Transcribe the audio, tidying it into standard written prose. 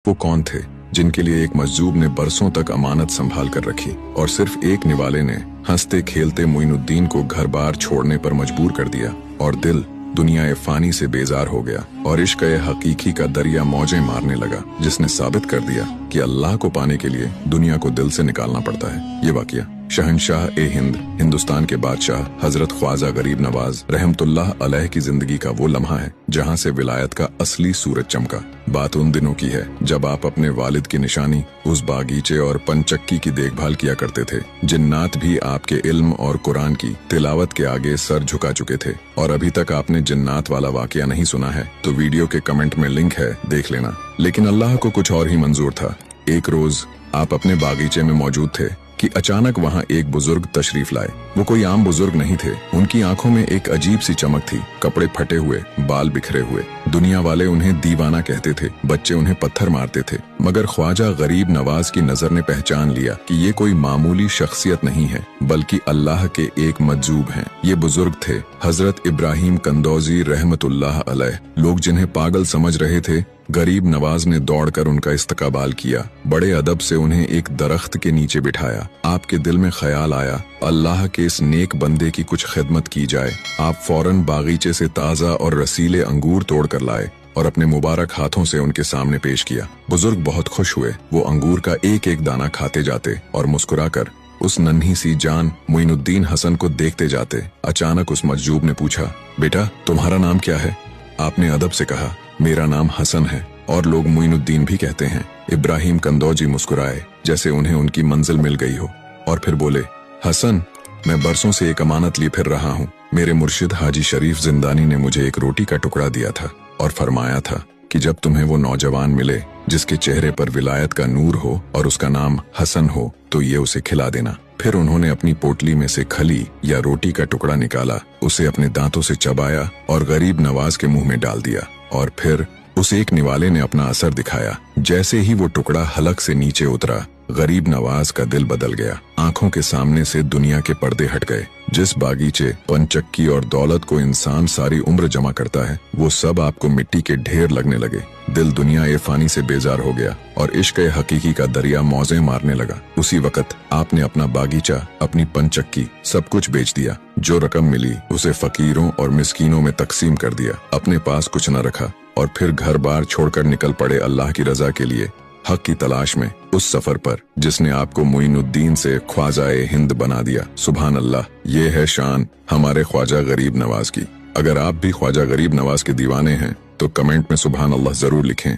वो कौन थे जिनके लिए एक मजदूर ने बरसों तक अमानत संभाल कर रखी और सिर्फ एक निवाले ने हंसते खेलते मोइनुद्दीन को घर बार छोड़ने पर मजबूर कर दिया और दिल दुनिया फानी से बेजार हो गया और इश्क हकीकी का दरिया मौजें मारने लगा, जिसने साबित कर दिया कि अल्लाह को पाने के लिए दुनिया को दिल से निकालना पड़ता है। ये वाकया शहंशाह ए हिंद, हिंदुस्तान के बादशाह हजरत ख्वाजा गरीब नवाज रहमतुल्लाह अलैह की जिंदगी का वो लम्हा है जहाँ से विलायत का असली सूरज चमका। बात उन दिनों की है जब आप अपने वालिद की निशानी उस बागीचे और पंचक्की की देखभाल किया करते थे। जिन्नात भी आपके इल्म और कुरान की तिलावत के आगे सर झुका चुके थे। और अभी तक आपने जिन्नात वाला वाकया नहीं सुना है तो वीडियो के कमेंट में लिंक है, देख लेना। लेकिन अल्लाह को कुछ और ही मंजूर था। एक रोज आप अपने बागीचे में मौजूद थे कि अचानक वहाँ एक बुजुर्ग तशरीफ लाए। वो कोई आम बुजुर्ग नहीं थे। उनकी आंखों में एक अजीब सी चमक थी, कपड़े फटे हुए, बाल बिखरे हुए। दुनिया वाले उन्हें दीवाना कहते थे, बच्चे उन्हें पत्थर मारते थे, मगर ख्वाजा गरीब नवाज की नजर ने पहचान लिया कि ये कोई मामूली शख्सियत नहीं है बल्कि अल्लाह के एक मजजूब हैं। ये बुजुर्ग थे हजरत इब्राहिम कंदौजी रहमतुल्लाह अलैह। लोग जिन्हें पागल समझ रहे थे, गरीब नवाज ने दौड़कर उनका इस्तकबाल किया। बड़े अदब से उन्हें एक दरख्त के नीचे बिठाया। आपके दिल में ख्याल आया अल्लाह के इस नेक बंदे की कुछ खिदमत की जाए। आप फौरन बागीचे से ताज़ा और रसीले अंगूर तोड़ कर लाए और अपने मुबारक हाथों से उनके सामने पेश किया। बुजुर्ग बहुत खुश हुए। वो अंगूर का एक एक दाना खाते जाते और मुस्कुराकर उस नन्ही सी जान मोइनुद्दीन हसन को देखते जाते। अचानक उस मजजूब ने पूछा, बेटा तुम्हारा नाम क्या है? आपने अदब से कहा, मेरा नाम हसन है और लोग मोइनुद्दीन भी कहते हैं। इब्राहिम कंदौजी मुस्कुराए जैसे उन्हें उनकी मंजिल मिल गई हो और फिर बोले, हसन मैं बरसों से एक अमानत लिए फिर रहा हूँ। मेरे मुर्शिद हाजी शरीफ जिंदानी ने मुझे एक रोटी का टुकड़ा दिया था और फरमाया था कि जब तुम्हें वो नौजवान मिले जिसके चेहरे पर विलायत का नूर हो और उसका नाम हसन हो तो ये उसे खिला देना। फिर उन्होंने अपनी पोटली में से खली या रोटी का टुकड़ा निकाला, उसे अपने दांतों से चबाया और गरीब नवाज के मुंह में डाल दिया। और फिर उस एक निवाले ने अपना असर दिखाया। जैसे ही वो टुकड़ा हलक से नीचे उतरा, गरीब नवाज का दिल बदल गया। आंखों के सामने से दुनिया के पर्दे हट गए। जिस बागीचे, पंचक्की और दौलत को इंसान सारी उम्र जमा करता है, वो सब आपको मिट्टी के ढेर लगने लगे। दिल दुनिया ए फानी से बेजार हो गया और इश्क हकीकी का दरिया मौजें मारने लगा। उसी वक्त आपने अपना बागीचा, अपनी पंचक्की, सब कुछ बेच दिया। जो रकम मिली उसे फकीरों और मिस्कीनों में तकसीम कर दिया। अपने पास कुछ न रखा और फिर घर बार छोड़कर निकल पड़े अल्लाह की रजा के लिए, हक की तलाश में, उस सफर पर जिसने आपको मोइनुद्दीन से ख्वाजा ए हिंद बना दिया। सुभान अल्लाह, ये है शान हमारे ख्वाजा गरीब नवाज की। अगर आप भी ख्वाजा गरीब नवाज के दीवाने हैं तो कमेंट में सुभान अल्लाह जरूर लिखें।